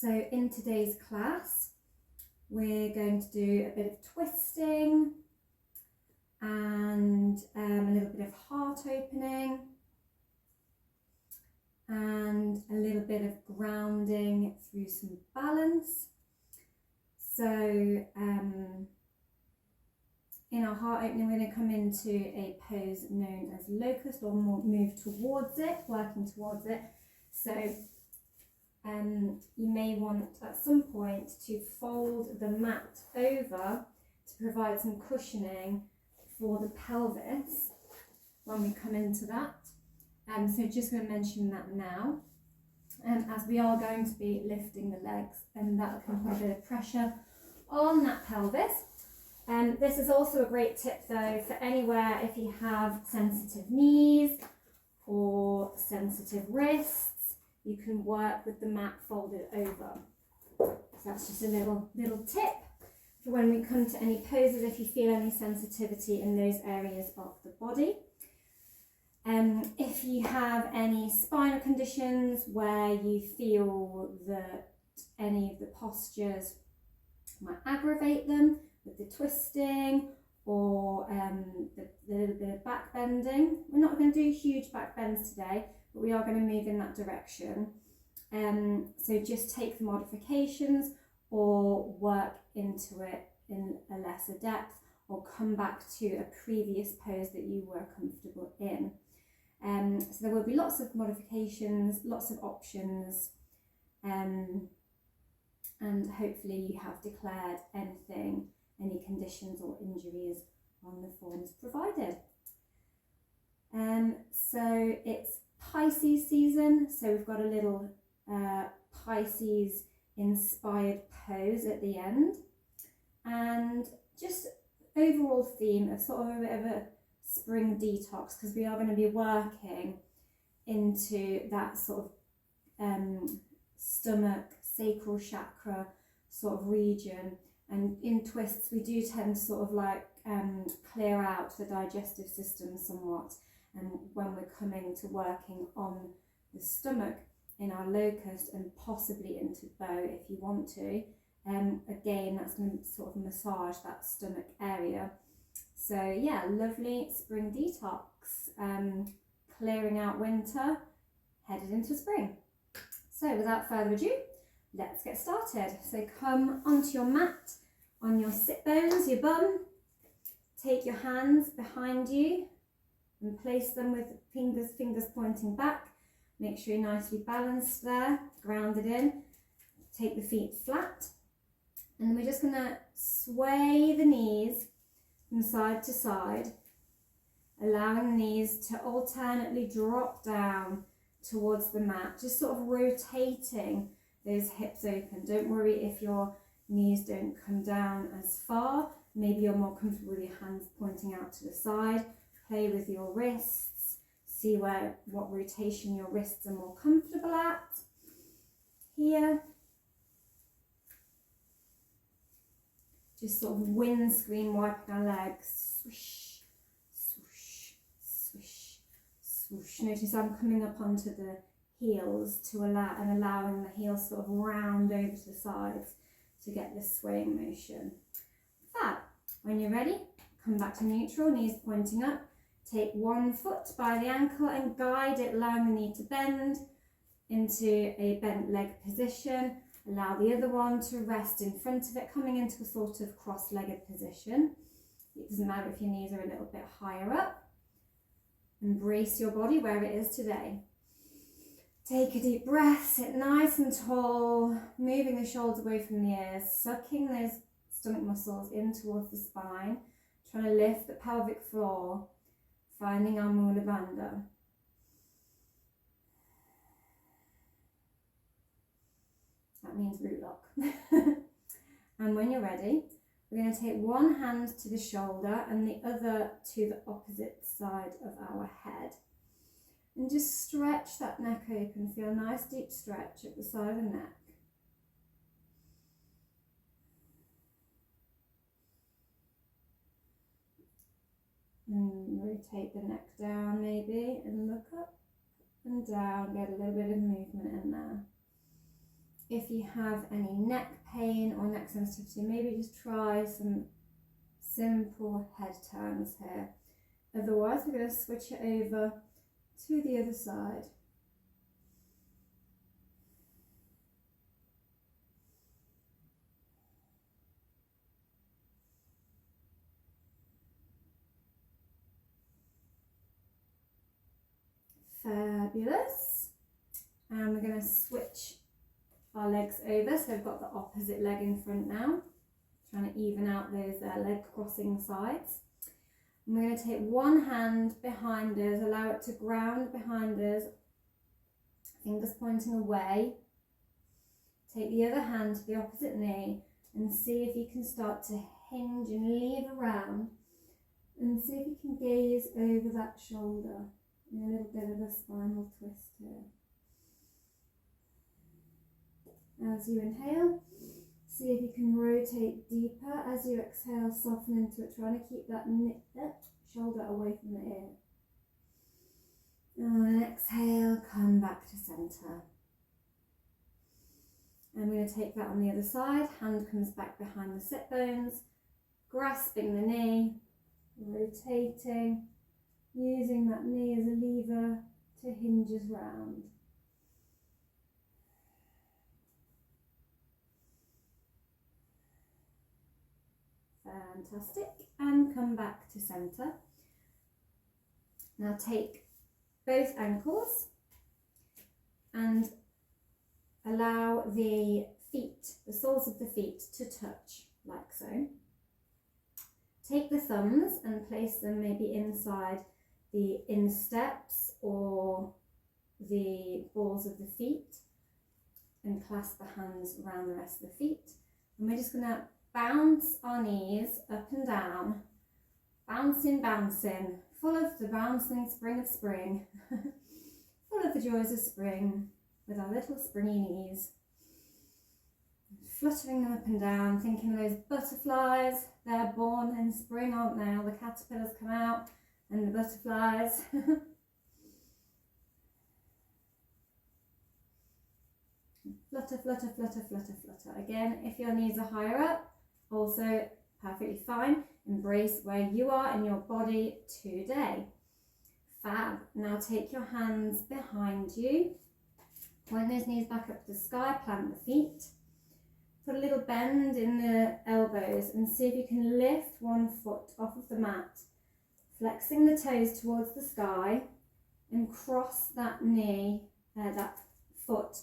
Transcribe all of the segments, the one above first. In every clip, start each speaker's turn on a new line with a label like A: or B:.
A: So in today's class, we're going to do a bit of twisting and a little bit of heart opening and a little bit of grounding through some balance. So in our heart opening, we're going to come into a pose known as locust, or move towards it, working towards it. So you may want at some point to fold the mat over to provide some cushioning for the pelvis when we come into that. So just going to mention that now, as we are going to be lifting the legs, and that can put a bit of pressure on that pelvis. This is also a great tip though for anywhere if you have sensitive knees or sensitive wrists. You can work with the mat folded over. So that's just a little tip for when we come to any poses if you feel any sensitivity in those areas of the body. If you have any spinal conditions where you feel that any of the postures might aggravate them with the twisting or the little bit of back bending. We're not going to do huge back bends today, but we are going to move in that direction. So just take the modifications or work into it in a lesser depth, or come back to a previous pose that you were comfortable in. So there will be lots of modifications, lots of options, and hopefully you have declared any conditions or injuries on the forms provided. So it's Pisces season, so we've got a little Pisces inspired pose at the end, and just overall theme of sort of a bit of a spring detox, because we are going to be working into that sort of stomach, sacral chakra sort of region. And in twists we do tend to sort of like clear out the digestive system somewhat, and when we're coming to working on the stomach in our locust and possibly into bow if you want to, again that's going to sort of massage that stomach area. So yeah, lovely spring detox, clearing out winter, headed into spring. So without further ado, let's get started. So come onto your mat, on your sit bones, your bum. Take your hands behind you and place them with fingers pointing back. Make sure you're nicely balanced there, grounded in. Take the feet flat. And then we're just going to sway the knees from side to side, allowing the knees to alternately drop down towards the mat, just sort of rotating those hips open. Don't worry if your knees don't come down as far. Maybe you're more comfortable with your hands pointing out to the side. Play with your wrists. See what rotation your wrists are more comfortable at. Here. Just sort of windscreen wiping our legs. Swish, swoosh, swish, swoosh. Notice I'm coming up onto the heels allowing the heels sort of round over to the sides to get this swaying motion. Fab. When you're ready, come back to neutral, knees pointing up. Take one foot by the ankle and guide it, allowing the knee to bend into a bent leg position. Allow the other one to rest in front of it, coming into a sort of cross-legged position. It doesn't matter if your knees are a little bit higher up. Embrace your body where it is today. Take a deep breath, sit nice and tall, moving the shoulders away from the ears, sucking those stomach muscles in towards the spine, trying to lift the pelvic floor, finding our Mula Bandha. That means root lock. And when you're ready, we're going to take one hand to the shoulder and the other to the opposite side of our head. And just stretch that neck open. Feel a nice deep stretch at the side of the neck. And rotate the neck down maybe and look up and down. Get a little bit of movement in there. if you have any neck pain or neck sensitivity, maybe just try some simple head turns here. Otherwise, we're going to switch it over to the other side. Fabulous. And we're going to switch our legs over. So we've got the opposite leg in front now. Trying to even out those leg crossing sides. And we're going to take one hand behind us, allow it to ground behind us, fingers pointing away. Take the other hand to the opposite knee and see if you can start to hinge and leave around, and see if you can gaze over that shoulder in a little bit of a spinal twist here. As you inhale, see if you can rotate deeper. As you exhale, soften into it, trying to keep that shoulder away from the ear. And exhale, come back to centre. I'm going to take that on the other side. Hand comes back behind the sit bones, grasping the knee, rotating, using that knee as a lever to hinge us round. Fantastic. And come back to centre. Now take both ankles and allow the feet, the soles of the feet, to touch like so. Take the thumbs and place them maybe inside the insteps or the balls of the feet, and clasp the hands around the rest of the feet. And we're just going to bounce our knees up and down, bouncing, bouncing, full of the bouncing spring of spring, full of the joys of spring, with our little springy knees, fluttering them up and down, thinking of those butterflies. They're born in spring, aren't they? All the caterpillars come out and the butterflies. Flutter, flutter, flutter, flutter, flutter. Again, if your knees are higher up, also perfectly fine. Embrace where you are in your body today. Fab. Now take your hands behind you. Point those knees back up to the sky, plant the feet. Put a little bend in the elbows and see if you can lift one foot off of the mat, flexing the toes towards the sky, and cross that knee, that foot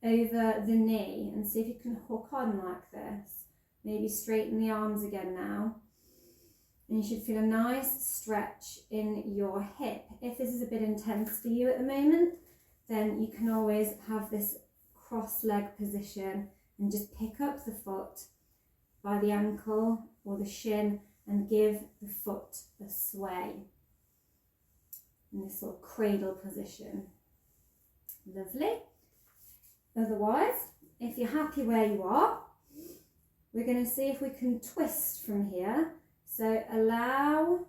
A: over the knee, and see if you can hook on like this. Maybe straighten the arms again now. And you should feel a nice stretch in your hip. If this is a bit intense for you at the moment, then you can always have this cross leg position and just pick up the foot by the ankle or the shin and give the foot a sway in this sort of cradle position. Lovely. Otherwise, if you're happy where you are, we're going to see if we can twist from here. So allow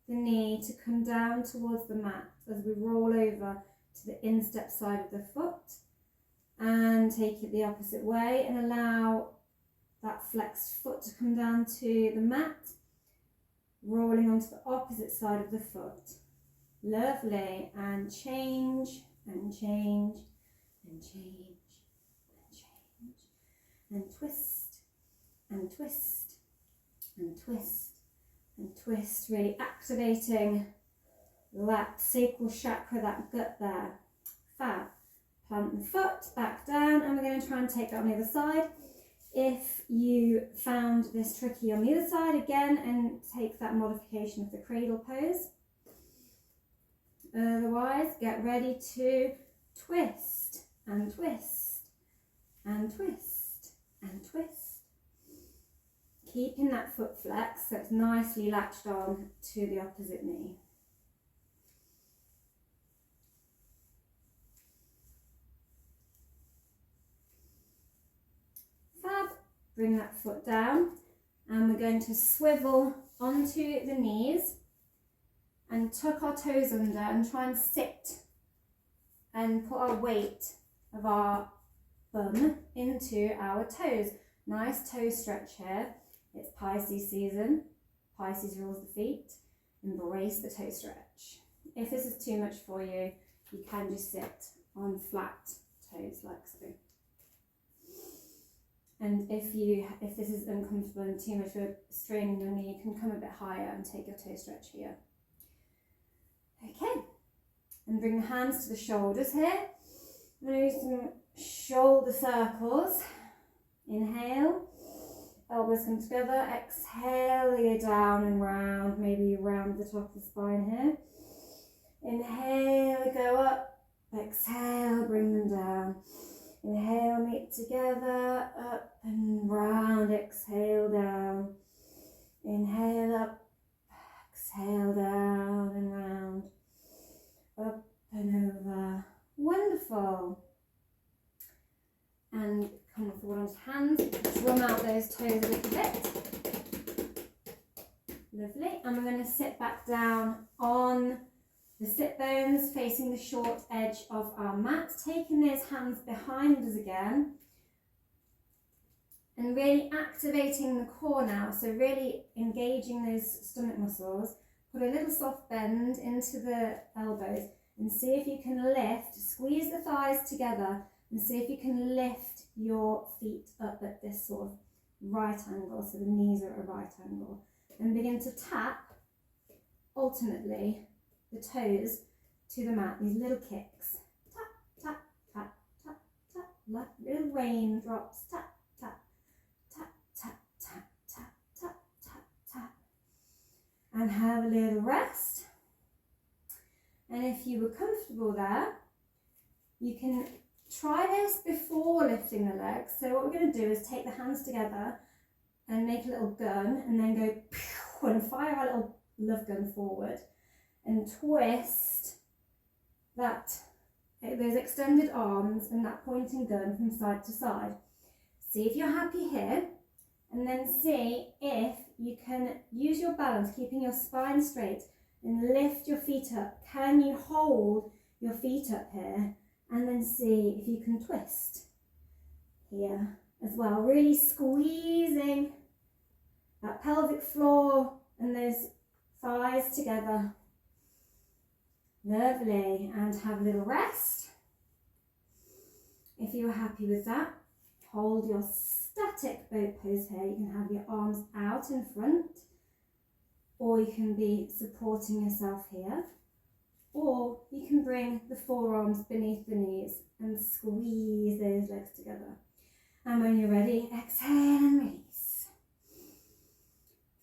A: the knee to come down towards the mat as we roll over to the instep side of the foot, and take it the opposite way and allow that flexed foot to come down to the mat, rolling onto the opposite side of the foot. Lovely. And change and change and change and change and twist and twist and twist and twist, really activating that sacral chakra, that gut there. Fab. Plant the foot back down, and we're going to try and take that on the other side. If you found this tricky on the other side, again, and take that modification of the cradle pose. Otherwise, get ready to twist and twist and twist and twist. Keeping that foot flexed so it's nicely latched on to the opposite knee. Fab. Bring that foot down, and we're going to swivel onto the knees and tuck our toes under and try and sit and put our weight of our bum into our toes. Nice toe stretch here. It's Pisces season. Pisces rules the feet. Embrace the toe stretch. If this is too much for you, you can just sit on flat toes like so. And if this is uncomfortable and too much for straining your knee, you can come a bit higher and take your toe stretch here. Okay, and bring the hands to the shoulders here. Do some shoulder circles. Inhale, elbows come together. Exhale, you go down and round, maybe round the top of the spine here. Inhale, go up. Exhale, bring them down. Inhale, meet together, up and round. Exhale, down. Inhale, up. Exhale, down and round. Up and over. Wonderful. And come off the one's hands. Drum out those toes a little bit. Lovely. And we're going to sit back down on the sit bones, facing the short edge of our mat, taking those hands behind us again, and really activating the core now, so really engaging those stomach muscles. Put a little soft bend into the elbows and see if you can lift, squeeze the thighs together and see if you can lift your feet up at this sort of right angle, so the knees are at a right angle, and begin to tap, alternately, the toes to the mat, these little kicks. Tap, tap, tap, tap, tap, like little raindrops. Tap, tap, tap, tap, tap, tap, tap, tap, tap. And have a little rest. And if you were comfortable there, you can try this before lifting the legs. So what we're going to do is take the hands together and make a little gun and then go pew, and fire our little love gun forward. And twist those extended arms and that pointing gun from side to side. See if you're happy here, and then see if you can use your balance, keeping your spine straight, and lift your feet up. Can you hold your feet up here? And then see if you can twist here as well, really squeezing that pelvic floor and those thighs together. Lovely, and have a little rest. If you're happy with that, hold your static boat pose here. You can have your arms out in front, or you can be supporting yourself here, or you can bring the forearms beneath the knees and squeeze those legs together. And when you're ready, exhale and release.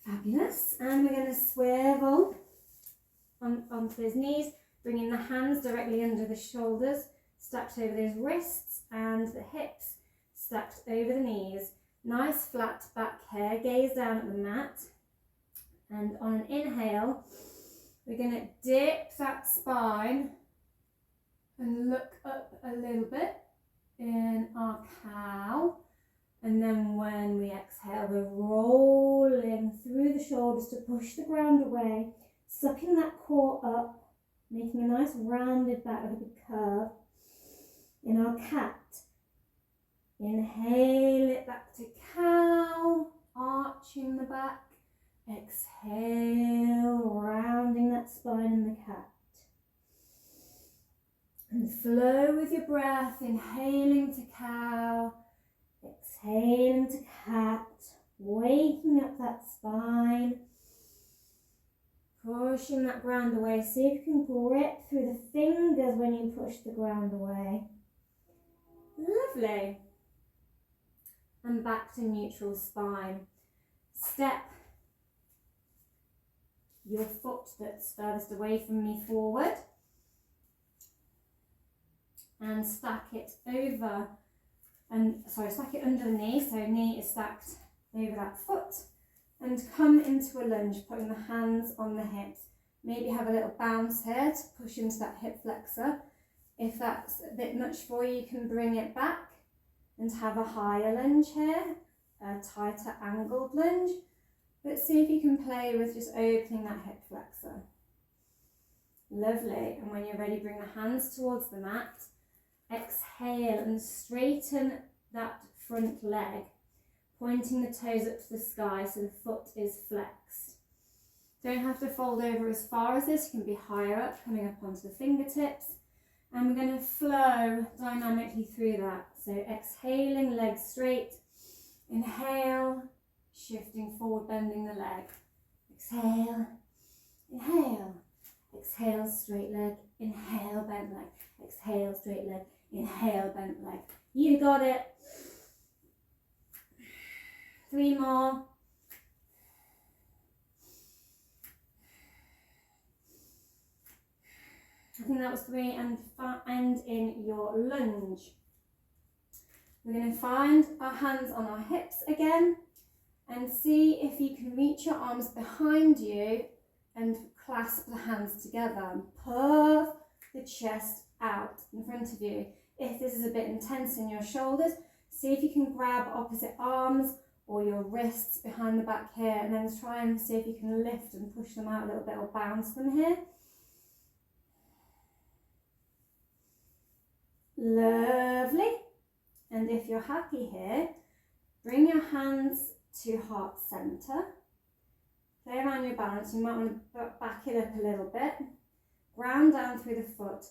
A: Fabulous. And we're going to swivel onto those knees, bringing the hands directly under the shoulders, stacked over those wrists, and the hips stacked over the knees. Nice flat back here, gaze down at the mat. And on an inhale, we're going to dip that spine and look up a little bit in our cow. And then when we exhale, we're rolling through the shoulders to push the ground away, sucking that core up, making a nice rounded back with a big curve. In our cat, inhale it back to cow, arching the back. Exhale, rounding that spine in the cat. And flow with your breath, inhaling to cow, exhaling to cat, waking up that spine, pushing that ground away. See if you can grip through the fingers when you push the ground away. Lovely. And back to neutral spine. Step your foot that's furthest away from me forward and stack it over, stack it under the knee, so knee is stacked over that foot, and come into a lunge, putting the hands on the hips. Maybe have a little bounce here to push into that hip flexor. If that's a bit much for you, you can bring it back and have a higher lunge here, a tighter angled lunge. But see if you can play with just opening that hip flexor. Lovely. And when you're ready, bring the hands towards the mat. Exhale and straighten that front leg, pointing the toes up to the sky so the foot is flexed. Don't have to fold over as far as this, you can be higher up, coming up onto the fingertips. And we're going to flow dynamically through that. So exhaling, legs straight. Inhale, shifting forward, bending the leg. Exhale, inhale. Exhale, straight leg. Inhale, bent leg. Exhale, straight leg. Inhale, bent leg. You got it. 3 more. I think that was 3, and in your lunge. We're going to find our hands on our hips again and see if you can reach your arms behind you and clasp the hands together and puff the chest out in front of you. If this is a bit intense in your shoulders, see if you can grab opposite arms or your wrists behind the back here, and then try and see if you can lift and push them out a little bit or bounce them here. Lovely. And if you're happy here, bring your hands to heart center. Play around your balance. You might want to back it up a little bit. Ground down through the foot.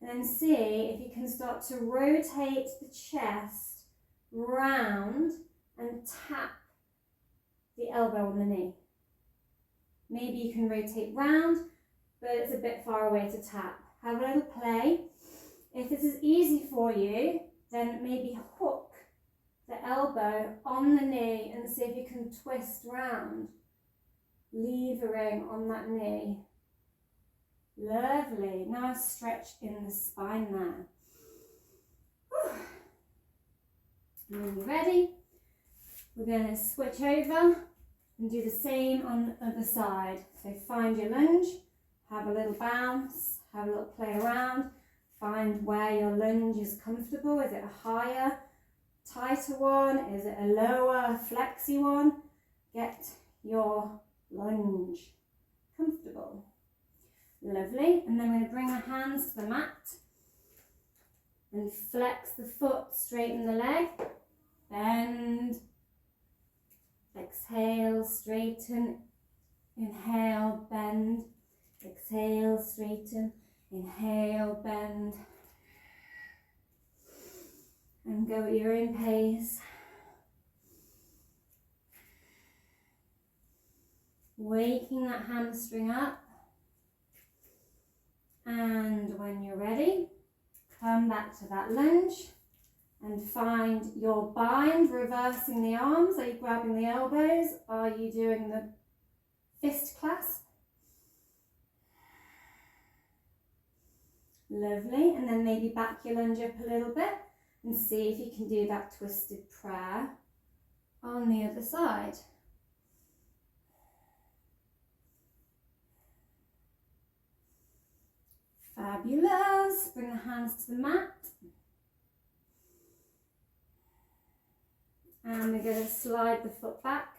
A: And then see if you can start to rotate the chest round and tap the elbow on the knee. Maybe you can rotate round, but it's a bit far away to tap. Have a little play. If this is easy for you, then maybe hook the elbow on the knee and see if you can twist round, levering on that knee. Lovely. Now stretch in the spine there. And when you're ready, we're going to switch over and do the same on the other side. So find your lunge, have a little bounce, have a little play around. Find where your lunge is comfortable. Is it a higher, tighter one? Is it a lower, flexy one? Get your lunge comfortable. Lovely. And then we're going to bring the hands to the mat and flex the foot, straighten the leg, bend, exhale, straighten, inhale, bend, exhale, straighten, inhale, bend, and go at your own pace. Waking that hamstring up, and when you're ready, come back to that lunge and find your bind, reversing the arms. Are you grabbing the elbows? Are you doing the fist clasp? Lovely. And then maybe back your lunge up a little bit and see if you can do that twisted prayer on the other side. Fabulous. Bring the hands to the mat. And we're going to slide the foot back.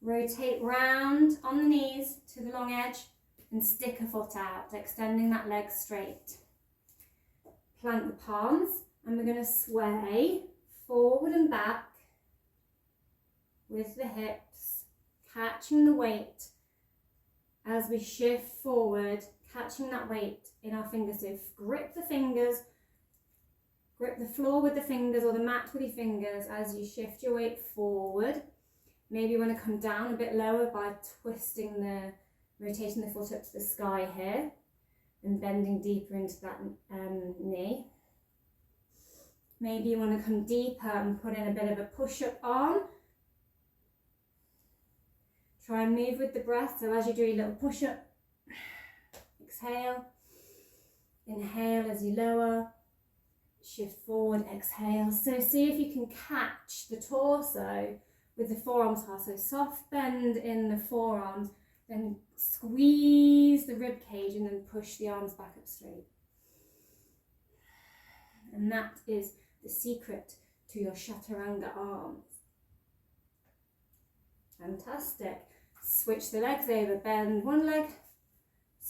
A: Rotate round on the knees to the long edge and stick a foot out, extending that leg straight. Plant the palms and we're going to sway forward and back with the hips, catching the weight as we shift forward, catching that weight in our fingers. So grip the fingers, grip the floor with the fingers or the mat with your fingers as you shift your weight forward. Maybe you want to come down a bit lower by rotating the foot up to the sky here and bending deeper into that knee. Maybe you want to come deeper and put in a bit of a push-up arm. Try and move with the breath. So as you do your little push-up, exhale, inhale as you lower, shift forward, exhale. So see if you can catch the torso with the forearms hard. So soft bend in the forearms, then squeeze the rib cage and then push the arms back up straight. And that is the secret to your chaturanga arms. Fantastic. Switch the legs over, bend one leg,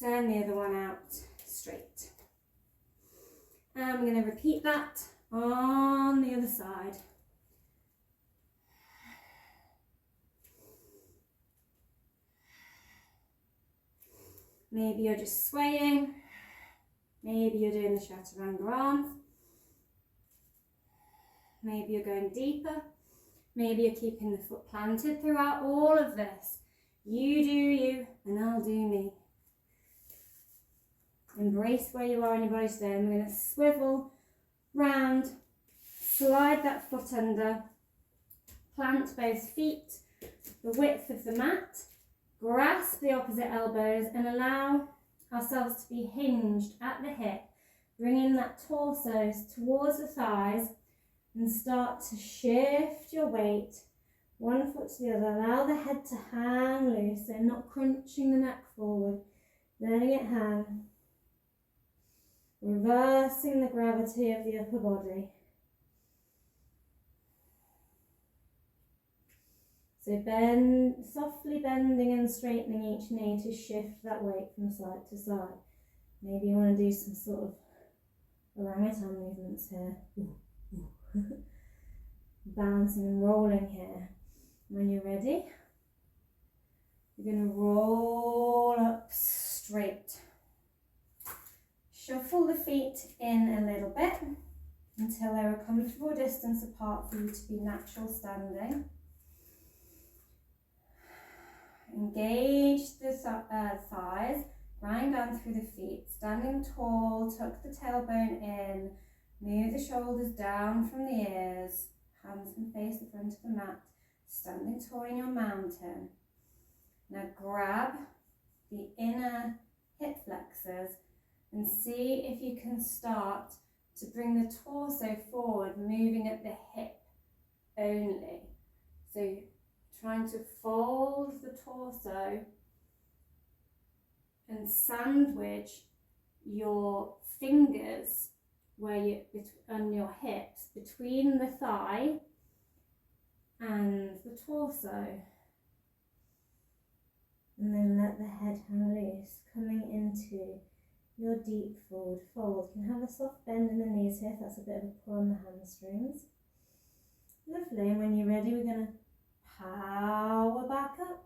A: turn the other one out straight. And we're going to repeat that on the other side. Maybe you're just swaying. Maybe you're doing the chaturanga arms. Maybe you're going deeper. Maybe you're keeping the foot planted throughout all of this. You do you, and I'll do me. Embrace where you are in your body today. And we're going to swivel round, slide that foot under, plant both feet the width of the mat, grasp the opposite elbows and allow ourselves to be hinged at the hip, bringing that torso towards the thighs and start to shift your weight one foot to the other. Allow the head to hang loose, so not crunching the neck forward, letting it hang, reversing the gravity of the upper body. So bend, softly bending and straightening each knee to shift that weight from side to side. Maybe you want to do some sort of orangutan movements here. Bouncing and rolling here. When you're ready, you're going to roll up straight. Shuffle the feet in a little bit until they're a comfortable distance apart for you to be natural standing. Engage the thighs, grind down through the feet, standing tall, tuck the tailbone in, move the shoulders down from the ears, hands can face the front of the mat, standing tall in your mountain. Now grab the inner hip flexors and see if you can start to bring the torso forward, moving at the hip only. So trying to fold the torso and sandwich your fingers on your hips between the thigh and the torso. And then let the head hang loose, coming into your deep forward fold. You can have a soft bend in the knees here if that's a bit of a pull on the hamstrings. Lovely, and when you're ready, we're going to power back up.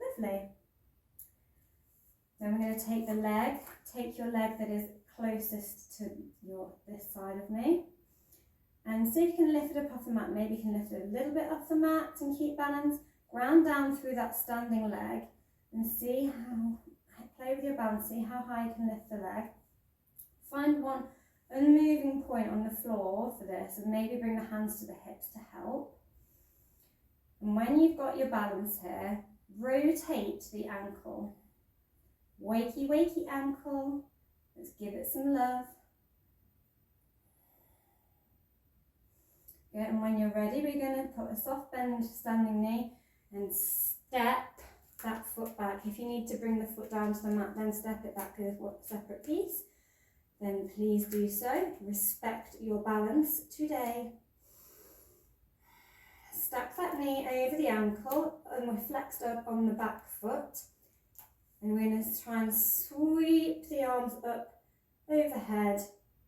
A: Lovely. Then we're going to take your leg that is closest to this side of me. And see if you can lift it up off the mat. Maybe you can lift it a little bit off the mat and keep balance. Ground down through that standing leg and see how, play with your balance, see how high you can lift the leg. Find one unmoving point on the floor for this and maybe bring the hands to the hips to help. And when you've got your balance here, rotate the ankle. Wakey, wakey ankle. Let's give it some love. Good, and when you're ready, we're going to put a soft bend standing knee and step that foot back. If you need to bring the foot down to the mat, then step it back as a separate piece. Then please do so. Respect your balance today. Stack that knee over the ankle and we're flexed up on the back foot. And we're going to try and sweep the arms up overhead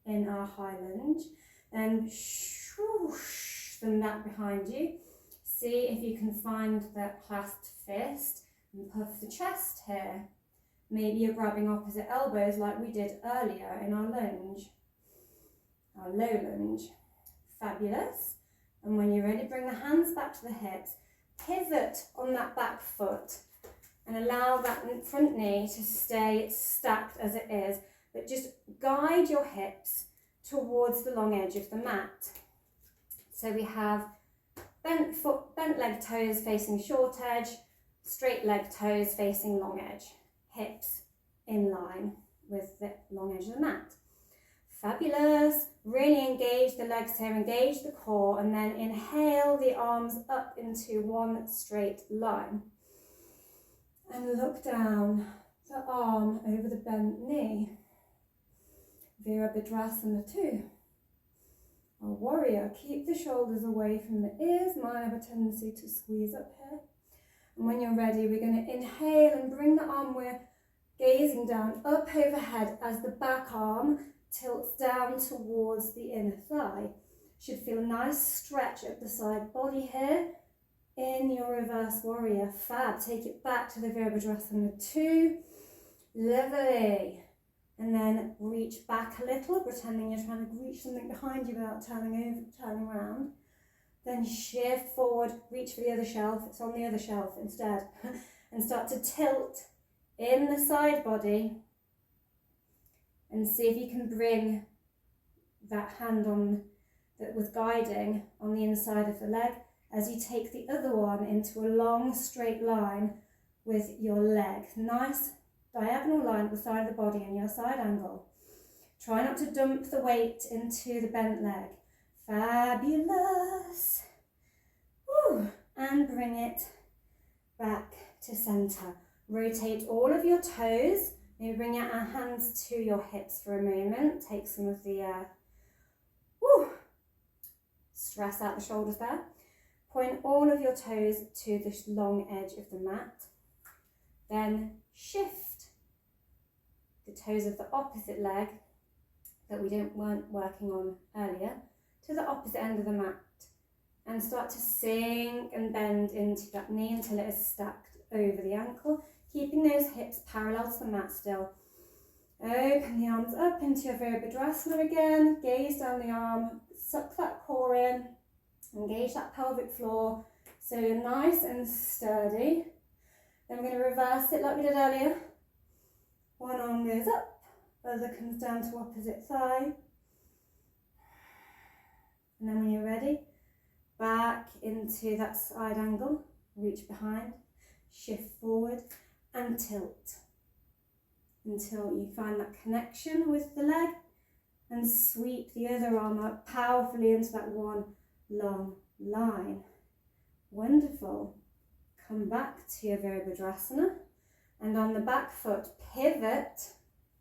A: in our high lunge. Then swoosh them back behind you. See if you can find that clasped fist and puff the chest here. Maybe you're grabbing opposite elbows like we did earlier in our lunge, our low lunge. Fabulous. And when you're ready, bring the hands back to the hips. Pivot on that back foot and allow that front knee to stay stacked as it is, but just guide your hips towards the long edge of the mat. So we have bent leg toes facing short edge, straight leg toes facing long edge. Hips in line with the long edge of the mat. Fabulous. Really engage the legs here, engage the core, and then inhale the arms up into one straight line. And look down the arm over the bent knee. Virabhadrasana 2. Our warrior, keep the shoulders away from the ears. Mine have a tendency to squeeze up here. And when you're ready, we're going to inhale and bring the arm. We're Gazing down, up overhead as the back arm tilts down towards the inner thigh. Should feel a nice stretch at the side body here. In your reverse warrior, fab. Take it back to the Virabhadrasana 2. Lovely. And then reach back a little, pretending you're trying to reach something behind you without turning around. Then shift forward, reach for the other shelf. It's on the other shelf instead. And start to tilt in the side body. And see if you can bring that hand on that was guiding on the inside of the leg as you take the other one into a long straight line with your leg. Nice diagonal line at the side of the body in your side angle. Try not to dump the weight into the bent leg. Fabulous. Woo. And bring it back to center. Rotate all of your toes. Maybe bring your hands to your hips for a moment. Take some of the stress out the shoulders there. Point all of your toes to the long edge of the mat. Then shift the toes of the opposite leg that we weren't working on earlier to the opposite end of the mat and start to sink and bend into that knee until it is stacked over the ankle, keeping those hips parallel to the mat still. Open the arms up into your Virabhadrasana again, gaze down the arm, suck that core in, engage that pelvic floor so you're nice and sturdy. Then we're going to reverse it like we did earlier. One arm goes up, other comes down to opposite thigh. And then when you're ready, back into that side angle, reach behind, shift forward and tilt until you find that connection with the leg and sweep the other arm up powerfully into that one long line. Wonderful. Come back to your Virabhadrasana. And on the back foot, pivot.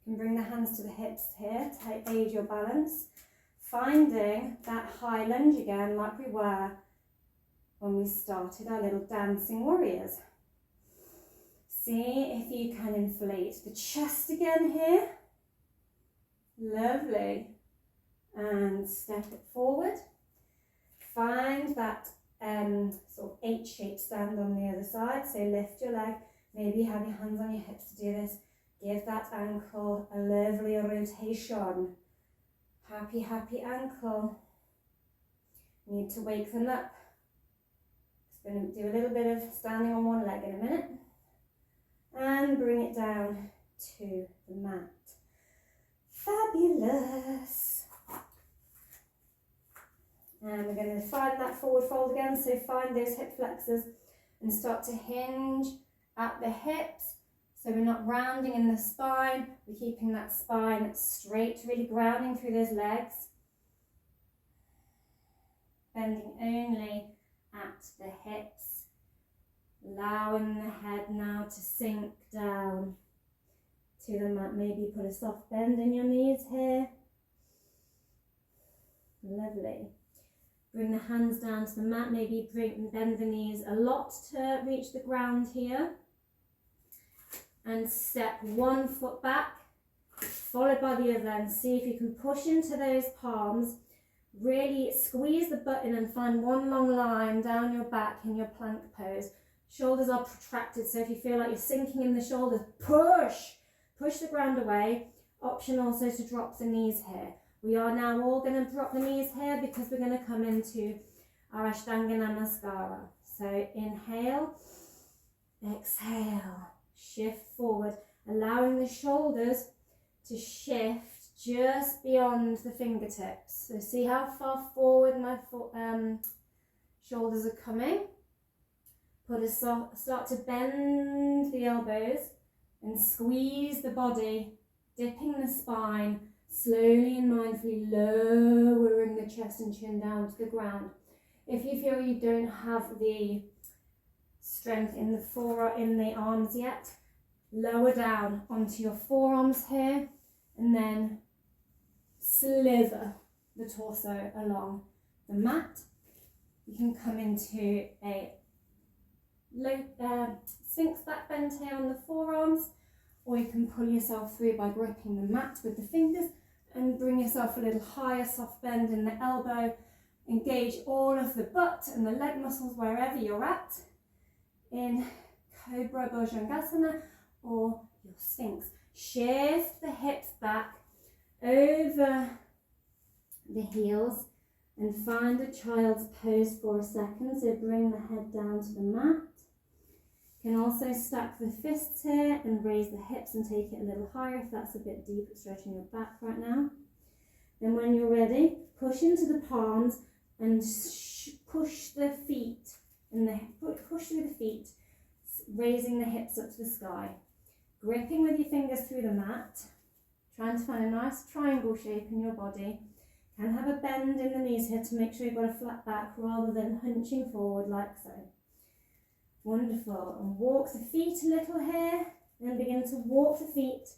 A: You can bring the hands to the hips here to aid your balance. Finding that high lunge again like we were when we started our little dancing warriors. See if you can inflate the chest again here. Lovely. And step it forward. Find that sort of H-shaped stand on the other side. So lift your leg. Maybe have your hands on your hips to do this. Give that ankle a lovely rotation. Happy, happy ankle. Need to wake them up. Just going to do a little bit of standing on one leg in a minute. And bring it down to the mat. Fabulous. And we're going to find that forward fold again. So find those hip flexors and start to hinge at the hips. So we're not rounding in the spine. We're keeping that spine straight, really grounding through those legs. Bending only at the hips. Allowing the head now to sink down to the mat. Maybe put a soft bend in your knees here. Lovely. Bring the hands down to the mat. Maybe bend the knees a lot to reach the ground here. And step one foot back, followed by the other, and see if you can push into those palms. Really squeeze the butt in and find one long line down your back in your plank pose. Shoulders are protracted, so if you feel like you're sinking in the shoulders, push the ground away. Option also to drop the knees here. We are now all going to drop the knees here because we're going to come into our Ashtanga Namaskara. So inhale, exhale, shift forward, allowing the shoulders to shift just beyond the fingertips. So see how far forward my shoulders are coming. Start to bend the elbows and squeeze the body, dipping the spine, slowly and mindfully lowering the chest and chin down to the ground. If you feel you don't have the strength in the arms yet, lower down onto your forearms here and then slither the torso along the mat. You can come into a low Sphinx back bend here on the forearms, or you can pull yourself through by gripping the mat with the fingers and bring yourself a little higher, soft bend in the elbow. Engage all of the butt and the leg muscles wherever you're at in Cobra Bhujangasana or your Sphinx. Shift the hips back over the heels and find a child's pose for a second. So bring the head down to the mat. You can also stack the fists here and raise the hips and take it a little higher if that's a bit deep, stretching your back right now. Then when you're ready, push into the palms and push the feet and push through the feet, raising the hips up to the sky. Gripping with your fingers through the mat, trying to find a nice triangle shape in your body. Can have a bend in the knees here to make sure you've got a flat back rather than hunching forward like so. Wonderful. And walk the feet a little here, and then begin to walk the feet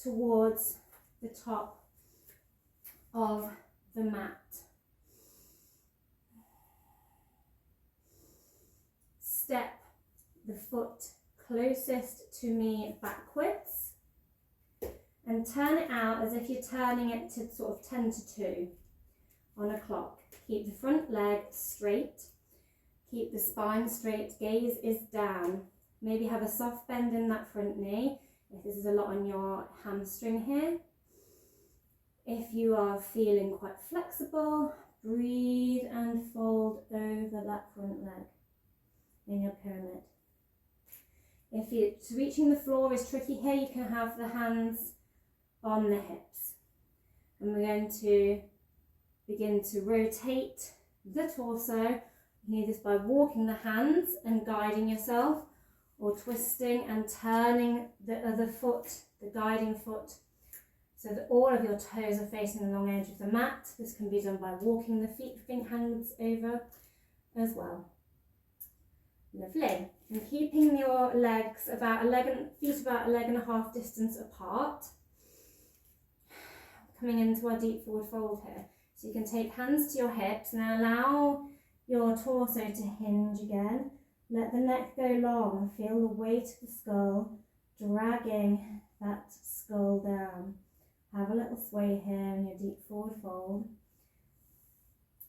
A: towards the top of the mat. Step the foot closest to me backwards and turn it out as if you're turning it to sort of 10 to 2 on a clock. Keep the front leg straight, keep the spine straight, gaze is down. Maybe have a soft bend in that front knee if this is a lot on your hamstring here. If you are feeling quite flexible, breathe and fold over that front leg in your pyramid. If it's reaching the floor is tricky here, you can have the hands on the hips. And we're going to begin to rotate the torso. You do this by walking the hands and guiding yourself, or twisting and turning the other foot, the guiding foot, so that all of your toes are facing the long edge of the mat. This can be done by walking the feet, hands over as well. Lovely. And keeping your legs feet about a leg and a half distance apart. Coming into our deep forward fold here. So you can take hands to your hips and allow your torso to hinge again. Let the neck go long. Feel the weight of the skull dragging that skull down. Have a little sway here in your deep forward fold.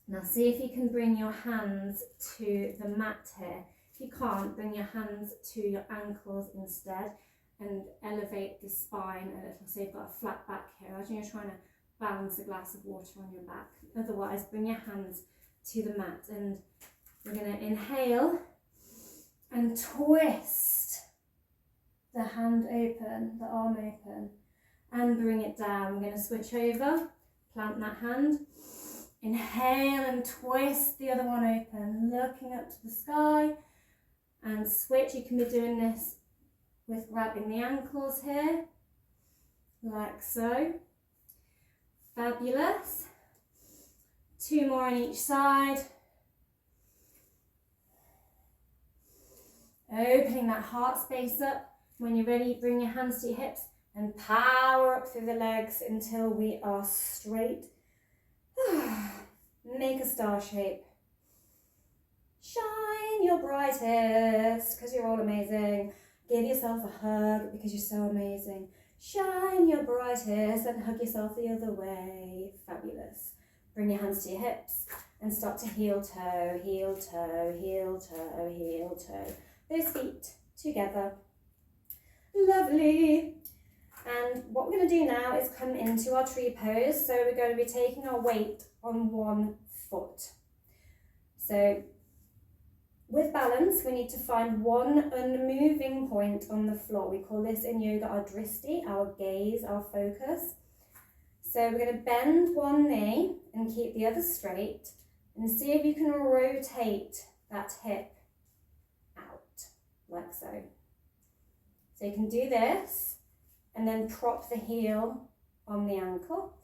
A: Now see if you can bring your hands to the mat here. If you can't, bring your hands to your ankles instead and elevate the spine a little so you've got a flat back here. Imagine you're trying to balance a glass of water on your back. Otherwise, bring your hands to the mat and we're going to inhale and twist the hand open, the arm open, and bring it down. We're going to switch over, plant that hand, inhale and twist the other one open, looking up to the sky, and switch. You can be doing this with grabbing the ankles here, like so. Fabulous. 2 more on each side. Opening that heart space up. When you're ready, bring your hands to your hips and power up through the legs until we are straight. Make a star shape. Shine your brightest because you're all amazing. Give yourself a hug because you're so amazing. Shine your brightest and hug yourself the other way. Fabulous. Bring your hands to your hips and start to heel toe, heel toe, heel toe, heel toe. Those feet together. Lovely. And what we're going to do now is come into our tree pose. So we're going to be taking our weight on one foot. So with balance, we need to find one unmoving point on the floor. We call this in yoga our dristi, our gaze, our focus. So we're going to bend one knee and keep the other straight and see if you can rotate that hip out, like so. So you can do this and then prop the heel on the ankle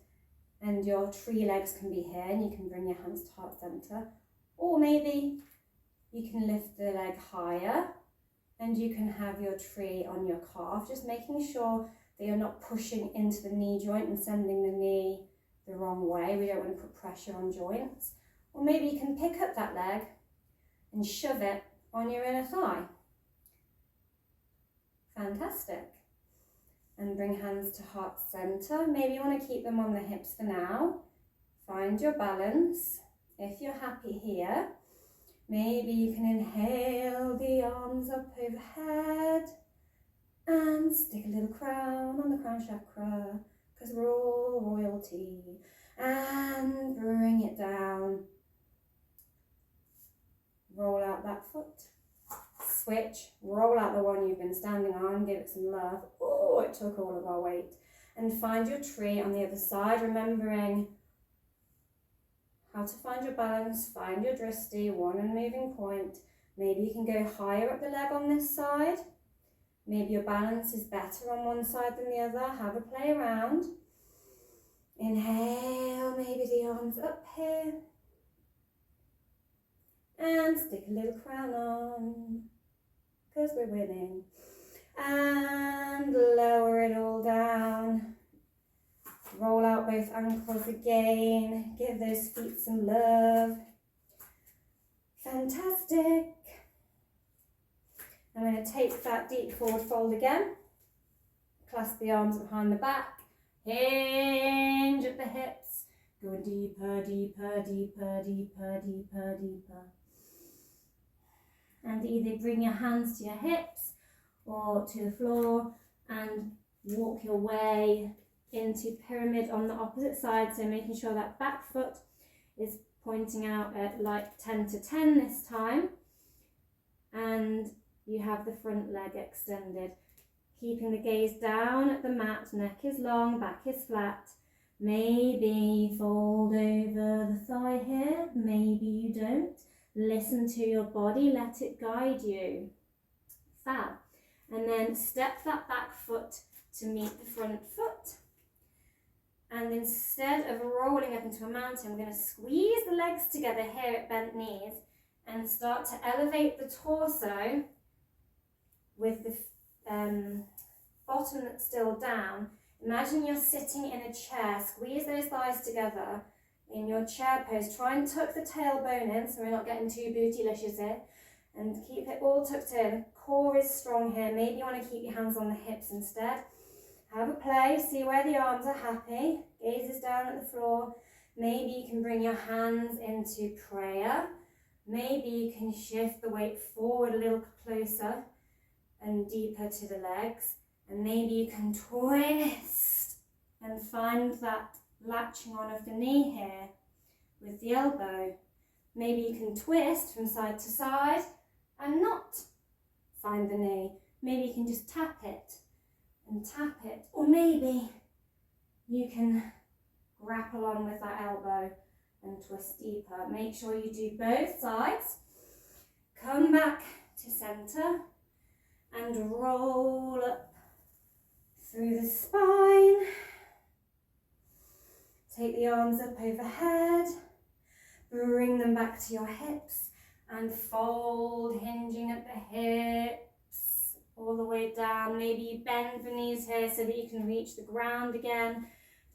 A: and your tree legs can be here and you can bring your hands to heart center, or maybe you can lift the leg higher and you can have your tree on your calf, just making sure that you're not pushing into the knee joint and sending the knee the wrong way. We don't want to put pressure on joints. Or maybe you can pick up that leg and shove it on your inner thigh. Fantastic. And bring hands to heart center. Maybe you want to keep them on the hips for now. Find your balance. If you're happy here, maybe you can inhale the arms up overhead and stick a little crown on the crown chakra, because we're all royalty. And bring it down. Roll out that foot. Switch, roll out the one you've been standing on, give it some love. Oh, it took all of our weight. And find your tree on the other side, remembering how to find your balance, find your drishti, one moving point. Maybe you can go higher up the leg on this side. Maybe your balance is better on one side than the other. Have a play around. Inhale, maybe the arms up here. And stick a little crown on, because we're winning. And lower it all down. Roll out both ankles again. Give those feet some love. Fantastic. I'm going to take that deep forward fold again. Clasp the arms behind the back. Hinge at the hips. Go deeper, deeper, deeper, deeper, deeper, deeper. And either bring your hands to your hips or to the floor and walk your way into pyramid on the opposite side. So making sure that back foot is pointing out at like 10 to 10 this time. And you have the front leg extended. Keeping the gaze down at the mat, neck is long, back is flat. Maybe fold over the thigh here, maybe you don't. Listen to your body, let it guide you. Fab. And then step that back foot to meet the front foot. And instead of rolling up into a mountain, we're going to squeeze the legs together here at bent knees and start to elevate the torso with the bottom that's still down. Imagine you're sitting in a chair. Squeeze those thighs together in your chair pose. Try and tuck the tailbone in so we're not getting too bootylicious here. And keep it all tucked in. Core is strong here. Maybe you want to keep your hands on the hips instead. Have a play. See where the arms are happy. Gaze is down at the floor. Maybe you can bring your hands into prayer. Maybe you can shift the weight forward a little closer and deeper to the legs. And maybe you can twist and find that latching on of the knee here with the elbow. Maybe you can twist from side to side and not find the knee. Maybe you can just tap it and tap it. Or maybe you can grapple on with that elbow and twist deeper. Make sure you do both sides. Come back to center and roll up through the spine. Take the arms up overhead. Bring them back to your hips and fold, hinging at the hips all the way down. Maybe you bend the knees here so that you can reach the ground again.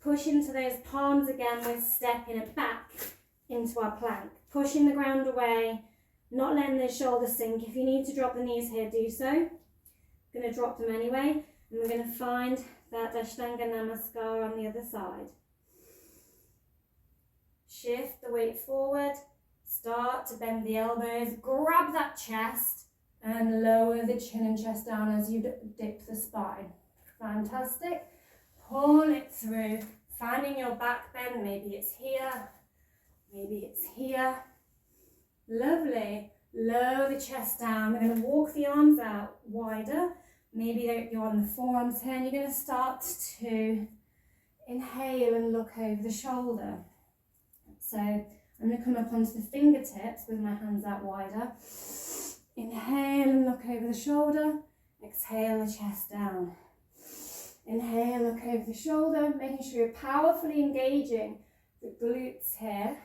A: Push into those palms again. We're stepping it back into our plank. Pushing the ground away, not letting the shoulders sink. If you need to drop the knees here, do so. I'm going to drop them anyway. And we're going to find that Ashtanga Namaskar on the other side. Shift the weight forward. Start to bend the elbows. Grab that chest and lower the chin and chest down as you dip the spine. Fantastic. Pull it through. Finding your back bend. Maybe it's here. Maybe it's here. Lovely. Lower the chest down. We're going to walk the arms out wider. Maybe you're on the forearms here and you're going to start to inhale and look over the shoulder. So I'm going to come up onto the fingertips with my hands out wider. Inhale and look over the shoulder. Exhale the chest down. Inhale, look over the shoulder, making sure you're powerfully engaging the glutes here.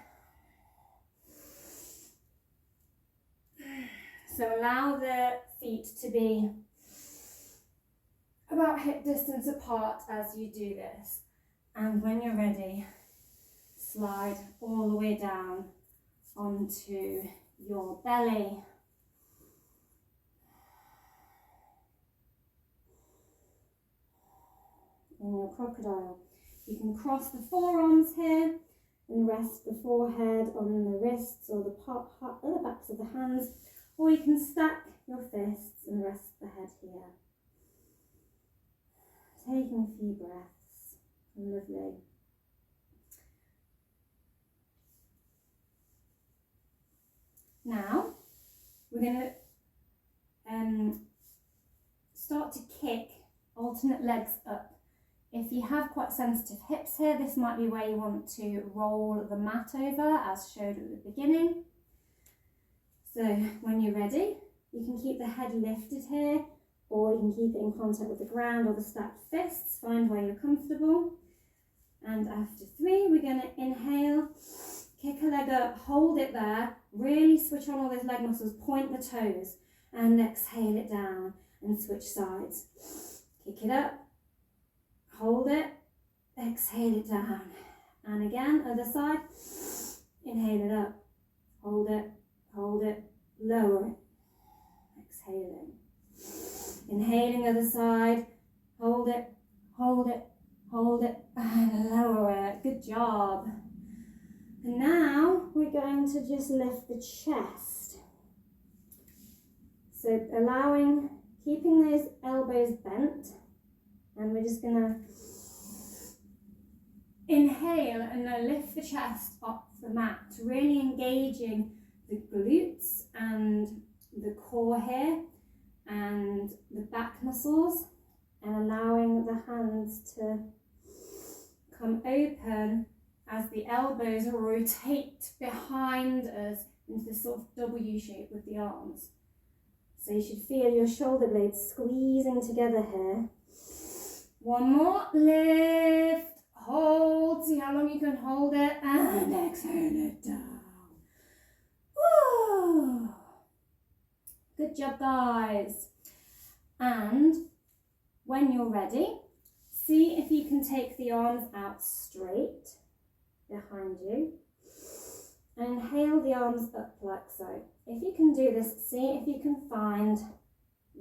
A: So allow the feet to be about hip distance apart as you do this. And when you're ready, slide all the way down onto your belly. in your crocodile. You can cross the forearms here and rest the forehead on the wrists or the backs of the hands, or you can stack your fists and rest the head here. Taking a few breaths. Lovely. Now, we're going to start to kick alternate legs up. If you have quite sensitive hips here, this might be where you want to roll the mat over, as showed at the beginning. So when you're ready, you can keep the head lifted here, or you can keep it in contact with the ground or the stacked fists. Find where you're comfortable. And after 3, we're going to inhale, kick a leg up, hold it there, really switch on all those leg muscles, point the toes, and exhale it down and switch sides. Kick it up, hold it, exhale it down. And again, other side, inhale it up, hold it, lower it, exhaling. Inhaling other side, hold it, and lower it. Good job. And now we're going to just lift the chest. So keeping those elbows bent, and we're just going to inhale and then lift the chest off the mat, really engaging the glutes and the core here and the back muscles, and allowing the hands to come open as the elbows rotate behind us into this sort of W shape with the arms. So you should feel your shoulder blades squeezing together here. One more, lift, hold, see how long you can hold it, and exhale it down. Woo. Good job, guys. And when you're ready, see if you can take the arms out straight behind you. And inhale the arms up like so. If you can do this, see if you can find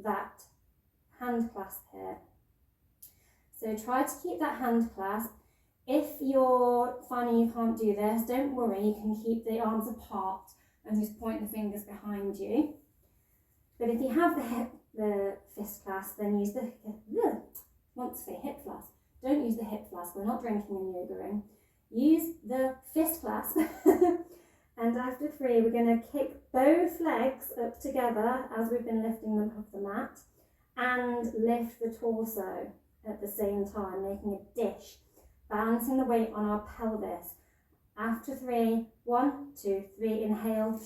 A: that hand clasp here. So try to keep that hand clasp. If you're finding you can't do this, don't worry, you can keep the arms apart and just point the fingers behind you. But if you have the fist clasp, then use the hip clasp. Don't use the hip clasp, we're not drinking and yogaing. Use the fist clasp. And after 3, we're going to kick both legs up together as we've been lifting them off the mat, and lift the torso at the same time, making a dish, balancing the weight on our pelvis. After 3, 1, 2, 3, inhale,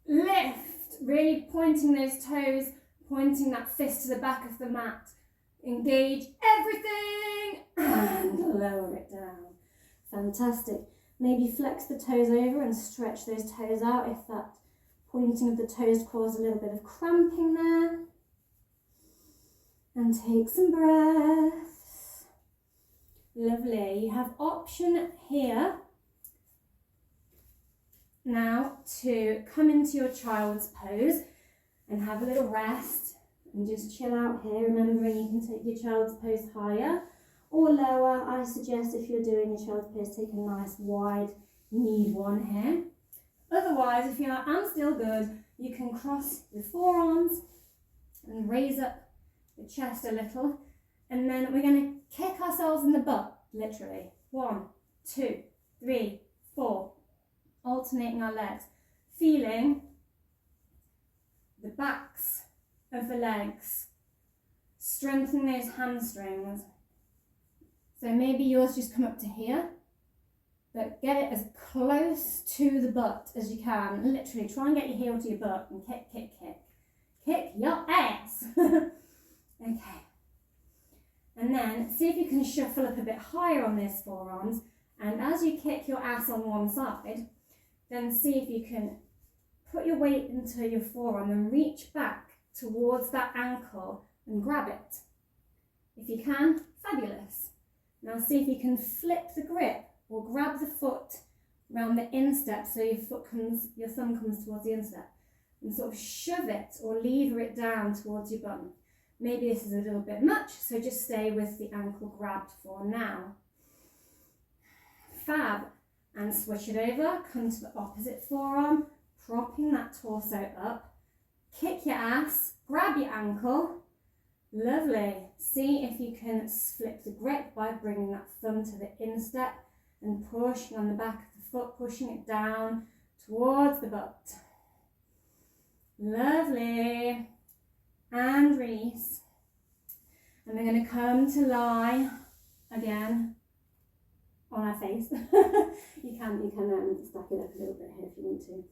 A: lift, really pointing those toes, pointing that fist to the back of the mat. Engage everything and lower it down. Fantastic. Maybe flex the toes over and stretch those toes out if that pointing of the toes caused a little bit of cramping there. And take some breaths. Lovely. You have option here now to come into your child's pose and have a little rest and just chill out here, remembering you can take your child's pose higher or lower. I suggest if you're doing your child's pose, take a nice wide knee one here. Otherwise, if you're like, I'm still good, you can cross your forearms and raise up the chest a little, and then we're going to kick ourselves in the butt, literally. 1, 2, 3, 4, alternating our legs, feeling the backs of the legs, strengthen those hamstrings. So maybe yours just come up to here, but get it as close to the butt as you can. Literally, try and get your heel to your butt and kick, kick, kick. Kick your ass. Okay. And then see if you can shuffle up a bit higher on those forearms. And as you kick your ass on one side, then see if you can put your weight into your forearm and reach back towards that ankle and grab it. If you can, fabulous. Now see if you can flip the grip or grab the foot around the instep so your thumb comes towards the instep, and sort of shove it or lever it down towards your bum. Maybe this is a little bit much, so just stay with the ankle grabbed for now. Fab. And switch it over, come to the opposite forearm, propping that torso up. Kick your ass, grab your ankle. Lovely. See if you can flip the grip by bringing that thumb to the instep and pushing on the back of the foot, pushing it down towards the butt. Lovely. And release. And we're going to come to lie again on our face. you can stack it up a little bit here if you want to.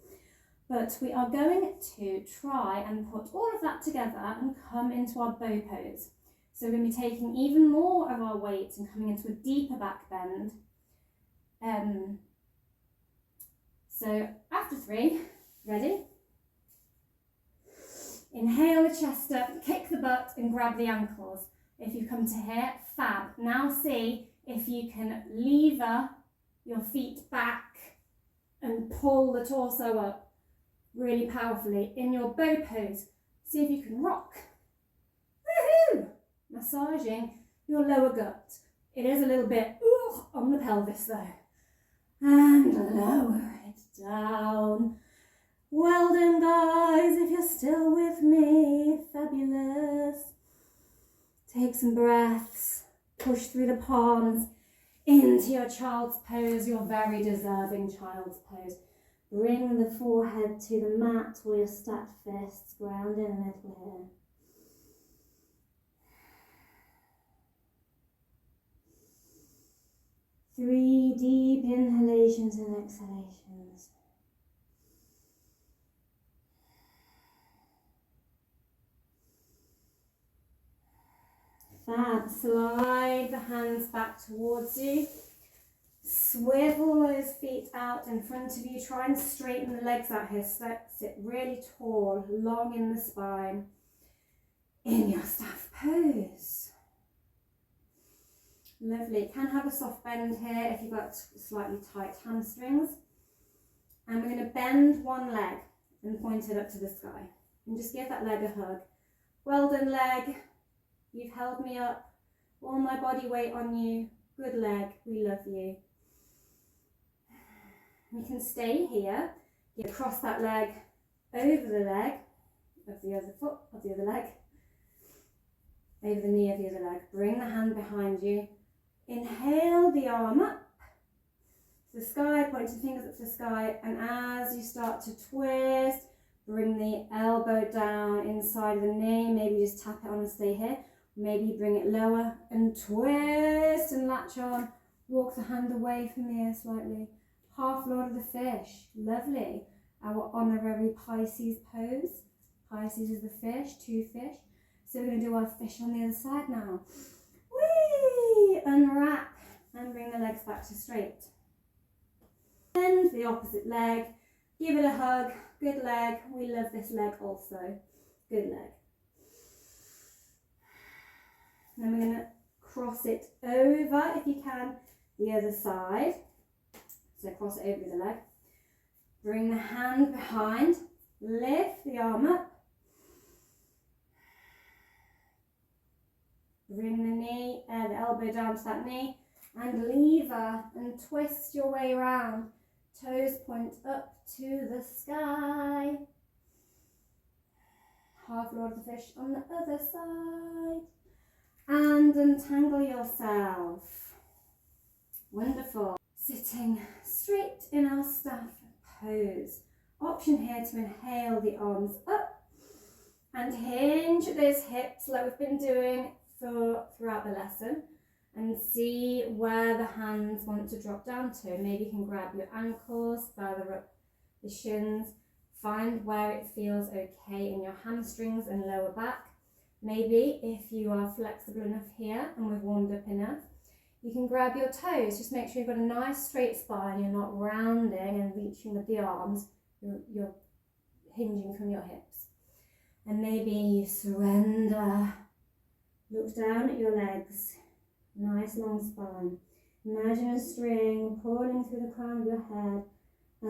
A: But we are going to try and put all of that together and come into our bow pose. So we're going to be taking even more of our weight and coming into a deeper back bend. So after 3, ready? Inhale the chest up, kick the butt and grab the ankles. If you come to here, fab. Now see if you can lever your feet back and pull the torso up really powerfully in your bow pose. See if you can rock. Woohoo! Massaging your lower gut. It is a little bit on the pelvis though. And lower it down. Well done guys, if you're still with me, fabulous. Take some breaths, push through the palms into your child's pose, your very deserving child's pose. Bring the forehead to the mat or your stacked fists, ground in a little here. 3 deep inhalations and exhalations. Fab. Slide the hands back towards you. Swivel those feet out in front of you. Try and straighten the legs out here. Sit really tall, long in the spine. In your staff pose. Lovely. Can have a soft bend here if you've got slightly tight hamstrings. And we're going to bend one leg and point it up to the sky. And just give that leg a hug. Well done, leg. You've held me up. All my body weight on you. Good leg. We love you. You can stay here. You cross that leg over the leg of the other foot, of the other leg. Over the knee of the other leg. Bring the hand behind you. Inhale the arm up to the sky, pointing fingers up to the sky, and as you start to twist, bring the elbow down inside of the knee. Maybe just tap it on and stay here. Maybe bring it lower and twist and latch on. Walk the hand away from the ear slightly. Half Lord of the Fish. Lovely. Our honorary Pisces pose. Pisces is the fish, 2 fish. So we're going to do our fish on the other side now. Whee! Unwrap and bring the legs back to straight. Bend the opposite leg. Give it a hug. Good leg. We love this leg also. Good leg. Then we're going to cross it over, if you can, the other side. So cross it over the leg. Bring the hand behind. Lift the arm up. Bring the knee, the elbow down to that knee. And lever and twist your way around. Toes point up to the sky. Half Lord of the Fish on the other side. And untangle yourself. Wonderful. Sitting straight in our staff pose. Option here to inhale the arms up and hinge those hips like we've been doing throughout the lesson, and see where the hands want to drop down to. Maybe you can grab your ankles, further up the shins, find where it feels okay in your hamstrings and lower back. Maybe if you are flexible enough here and we've warmed up enough, you can grab your toes. Just make sure you've got a nice straight spine. You're not rounding and reaching with the arms. You're hinging from your hips. And maybe you surrender. Look down at your legs. Nice long spine. Imagine a string pulling through the crown of your head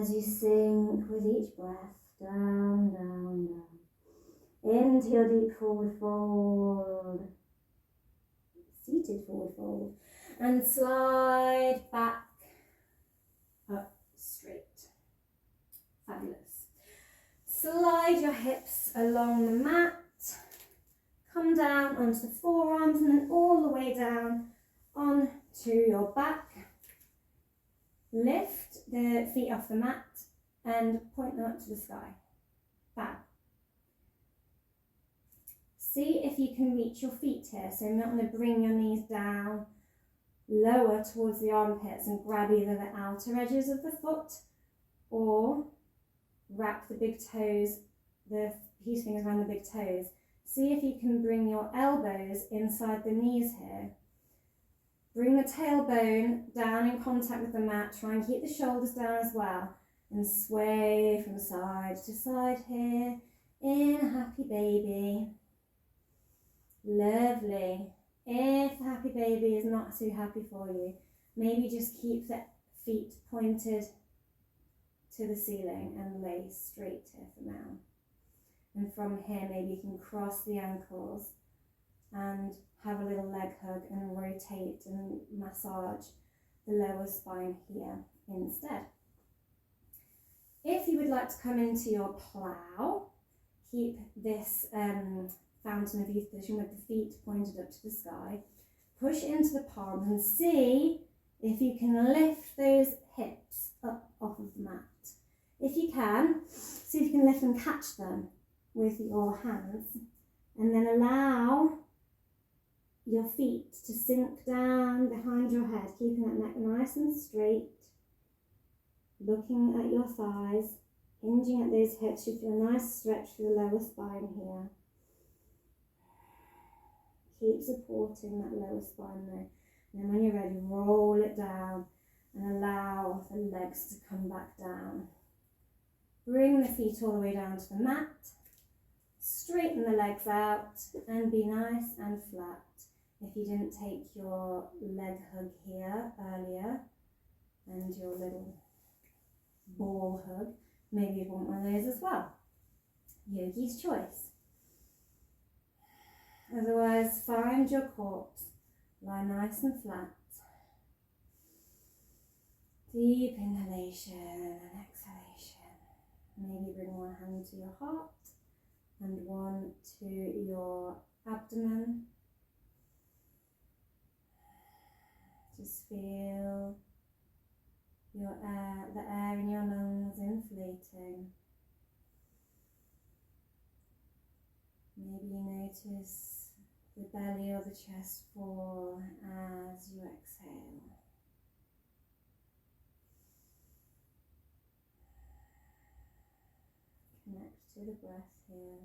A: as you sink with each breath. Down, down, down. Into your deep forward fold. Seated forward fold. And slide back up straight. Fabulous. Slide your hips along the mat. Come down onto the forearms and then all the way down onto your back. Lift the feet off the mat and point them up to the sky. Fab. See if you can reach your feet here. So you're not going to bring your knees down, lower towards the armpits and grab either the outer edges of the foot or wrap the big toes, the pinky fingers around the big toes. See if you can bring your elbows inside the knees here. Bring the tailbone down in contact with the mat. Try and keep the shoulders down as well. And sway from side to side here in a happy baby. Lovely. If the happy baby is not too happy for you, maybe just keep the feet pointed to the ceiling and lay straight here for now. And from here, maybe you can cross the ankles and have a little leg hug and rotate and massage the lower spine here instead. If you would like to come into your plow, keep this fountain of youth position with the feet pointed up to the sky. Push into the palms and see if you can lift those hips up off of the mat. If you can, see if you can lift and catch them with your hands, and then allow your feet to sink down behind your head, keeping that neck nice and straight, looking at your thighs, hinging at those hips. You feel a nice stretch through the lower spine here. Keep supporting that lower spine there. And then when you're ready, roll it down and allow the legs to come back down. Bring the feet all the way down to the mat. Straighten the legs out and be nice and flat. If you didn't take your leg hug here earlier and your little ball hug, maybe you'd want one of those as well. Yogi's choice. Otherwise, find your corpse. Lie nice and flat. Deep inhalation and exhalation. Maybe bring one hand to your heart and one to your abdomen. Just feel your air, the air in your lungs inflating. Maybe you notice the belly or the chest fall as you exhale. Connect to the breath here.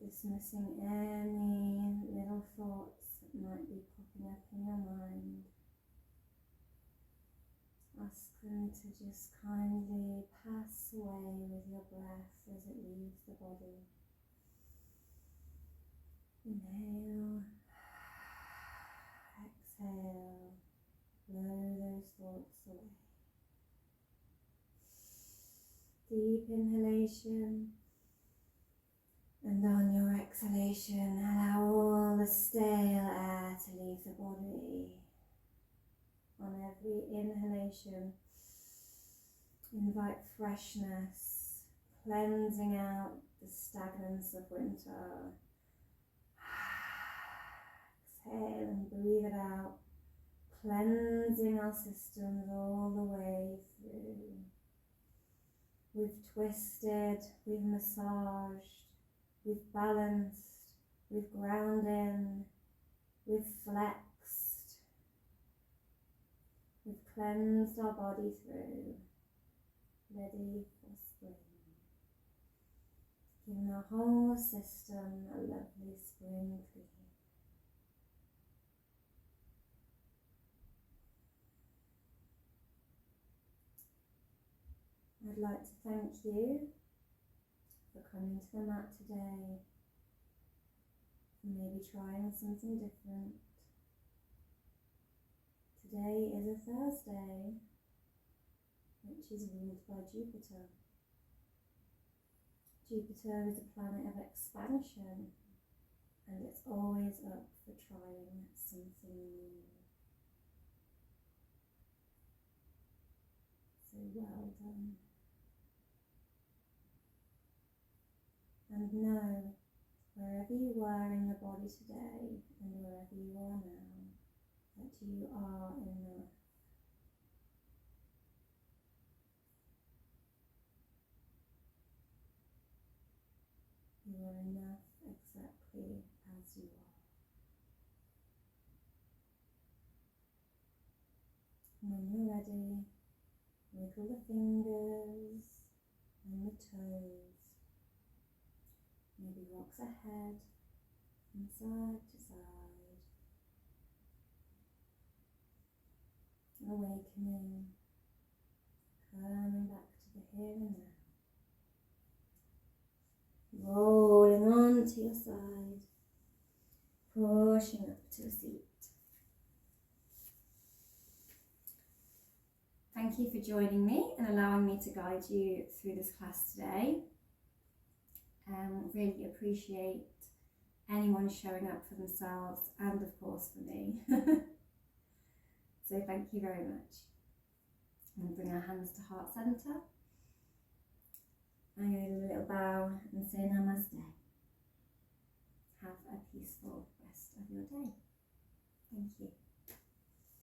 A: Dismissing any little thoughts that might be popping up in your mind. Ask them to just kindly pass away with your breath as it leaves the body. Inhale, exhale, blow those thoughts away. Deep inhalation, and on your exhalation, allow all the stale air to leave the body. On every inhalation, invite freshness, cleansing out the stagnance of winter. Exhale and breathe it out, cleansing our systems all the way through. We've twisted, we've massaged, we've balanced, we've grounded, we've flexed. We've cleansed our body through, ready for spring. Giving our whole system a lovely spring clean. I'd like to thank you for coming to the mat today, and maybe trying something different. Today today is a Thursday, which is ruled by Jupiter. Jupiter is a planet of expansion, and it's always up for trying something new. So well done. And know, wherever you were in your body today and wherever you are now, that you are enough. You are enough exactly as you are. When you're ready, wiggle the fingers and the toes. Maybe rocks ahead from side to side. Awakening, coming back to the here and now. Rolling onto your side, pushing up to a seat. Thank you for joining me and allowing me to guide you through this class today. Really appreciate anyone showing up for themselves and of course for me. So thank you very much. I'm going to bring our hands to heart centre. I'm going to do a little bow and say namaste. Have a peaceful rest of your day. Thank you.